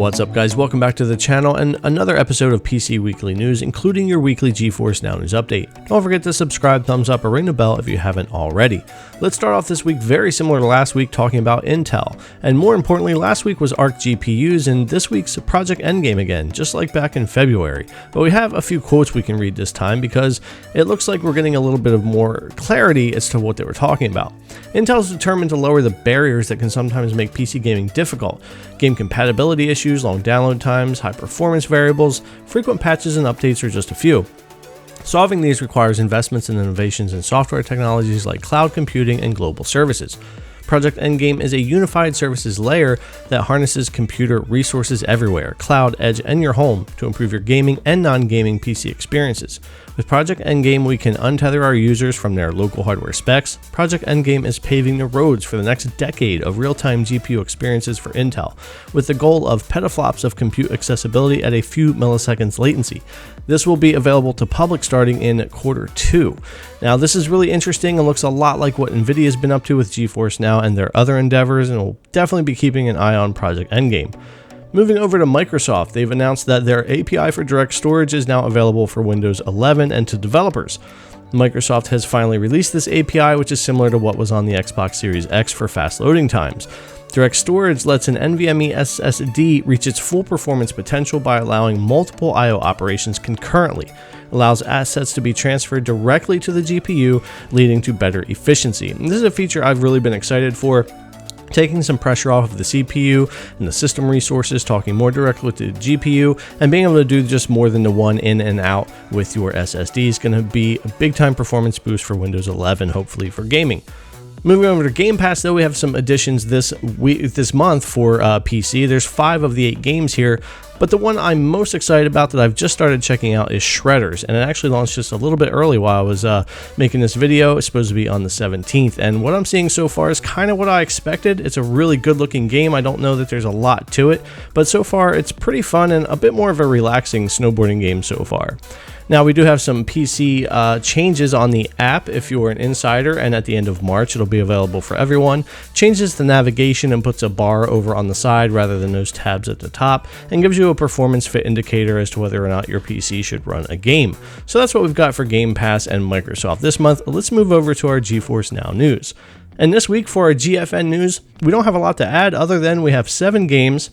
What's up, guys? Welcome back to the channel and another episode of PC Weekly News, including your weekly GeForce NOW news update. Don't forget to subscribe, thumbs up, or ring the bell if you haven't already. Let's start off this week very similar to last week, talking about Intel. And more importantly, last week was ARC GPUs, and this week's Project EndGame again, just like back in February. But we have a few quotes we can read this time because it looks like we're getting a little bit of more clarity as to what they were talking about. Intel is determined to lower the barriers that can sometimes make PC gaming difficult. Game compatibility issues, long download times, high performance variables, frequent patches and updates are just a few. Solving these requires investments and innovations in software technologies like cloud computing and global services. Project EndGame is a unified services layer that harnesses computer resources everywhere, cloud, edge, and your home to improve your gaming and non-gaming PC experiences. With Project EndGame, we can untether our users from their local hardware specs. Project EndGame is paving the roads for the next decade of real-time GPU experiences for Intel, with the goal of petaflops of compute accessibility at a few milliseconds latency. This will be available to public starting in Q2. Now, this is really interesting and looks a lot like what NVIDIA has been up to with GeForce NOW and their other endeavors, and we'll definitely be keeping an eye on Project EndGame. Moving over to Microsoft, they've announced that their API for direct storage is now available for Windows 11 and to developers. Microsoft has finally released this API, which is similar to what was on the Xbox Series X for fast loading times. Direct storage lets an NVMe SSD reach its full performance potential by allowing multiple I/O operations concurrently. Allows assets to be transferred directly to the GPU, leading to better efficiency. And this is a feature I've really been excited for, taking some pressure off of the CPU and the system resources, talking more directly to the GPU, and being able to do just more than the one in and out with your SSD is going to be a big time performance boost for Windows 11, hopefully for gaming. Moving over to Game Pass, though, we have some additions this month for PC. There's 5 of the 8 games here, but the one I'm most excited about that I've just started checking out is Shredders, and it actually launched just a little bit early while I was making this video. It's supposed to be on the 17th, and what I'm seeing so far is kind of what I expected. It's a really good-looking game. I don't know that there's a lot to it, but so far it's pretty fun and a bit more of a relaxing snowboarding game so far. Now, we do have some PC changes on the app if you're an insider, and at the end of March it'll be available for everyone. Changes the navigation and puts a bar over on the side rather than those tabs at the top, and gives you a performance fit indicator as to whether or not your PC should run a game. So that's what we've got for Game Pass and Microsoft this month. Let's move over to our GeForce NOW news. And this week for our GFN news, we don't have a lot to add other than we have 7 games.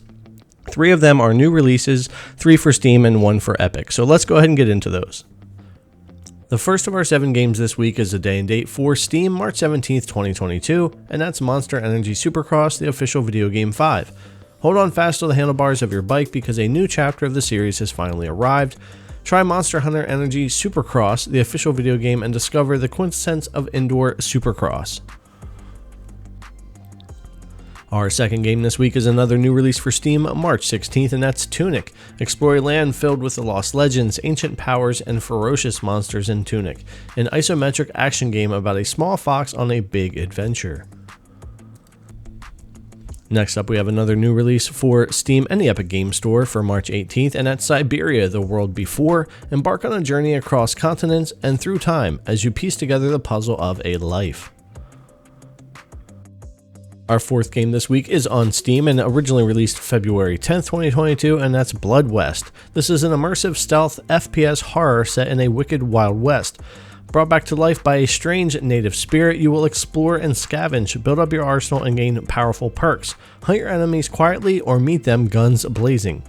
3 of them are new releases, 3 for Steam and 1 for Epic. So let's go ahead and get into those. The first of our 7 games this week is a day and date for Steam, March 17th, 2022, and that's Monster Energy Supercross, the official video game 5. Hold on fast to the handlebars of your bike because a new chapter of the series has finally arrived. Try Monster Hunter Energy Supercross, the official video game, and discover the quintessence of indoor supercross. Our second game this week is another new release for Steam, March 16th, and that's Tunic. Explore a land filled with the lost legends, ancient powers, and ferocious monsters in Tunic, an isometric action game about a small fox on a big adventure. Next up, we have another new release for Steam and the Epic Games Store for March 18th, and that's Siberia, the World Before. Embark on a journey across continents and through time as you piece together the puzzle of a life. Our fourth game this week is on Steam and originally released February 10th, 2022, and that's Blood West. This is an immersive stealth FPS horror set in a wicked Wild West. Brought back to life by a strange native spirit, you will explore and scavenge, build up your arsenal, and gain powerful perks. Hunt your enemies quietly or meet them guns blazing.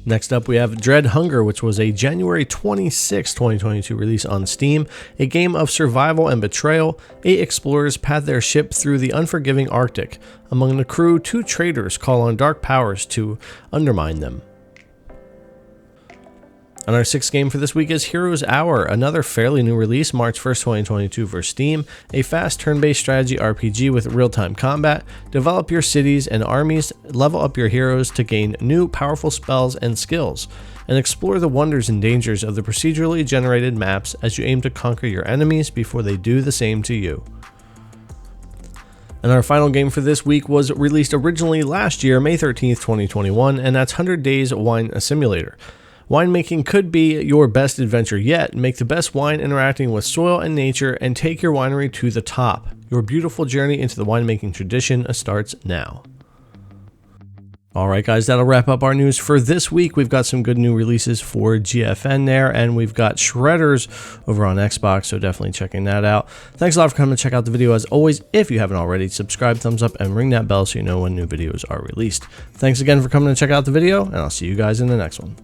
Next up, we have Dread Hunger, which was a January 26, 2022 release on Steam, a game of survival and betrayal. 8 explorers path their ship through the unforgiving Arctic. Among the crew, 2 traitors call on dark powers to undermine them. And our 6th game for this week is Hero's Hour, another fairly new release, March 1st, 2022 for Steam, a fast turn-based strategy RPG with real-time combat. Develop your cities and armies, level up your heroes to gain new powerful spells and skills, and explore the wonders and dangers of the procedurally generated maps as you aim to conquer your enemies before they do the same to you. And our final game for this week was released originally last year, May 13th, 2021, and that's 100 Days Wine Simulator. Winemaking could be your best adventure yet. Make the best wine interacting with soil and nature and take your winery to the top. Your beautiful journey into the winemaking tradition starts now. Alright guys, that'll wrap up our news for this week. We've got some good new releases for GFN there, and we've got Shredders over on Xbox, so definitely checking that out. Thanks a lot for coming to check out the video. As always, if you haven't already, subscribe, thumbs up, and ring that bell so you know when new videos are released. Thanks again for coming to check out the video, and I'll see you guys in the next one.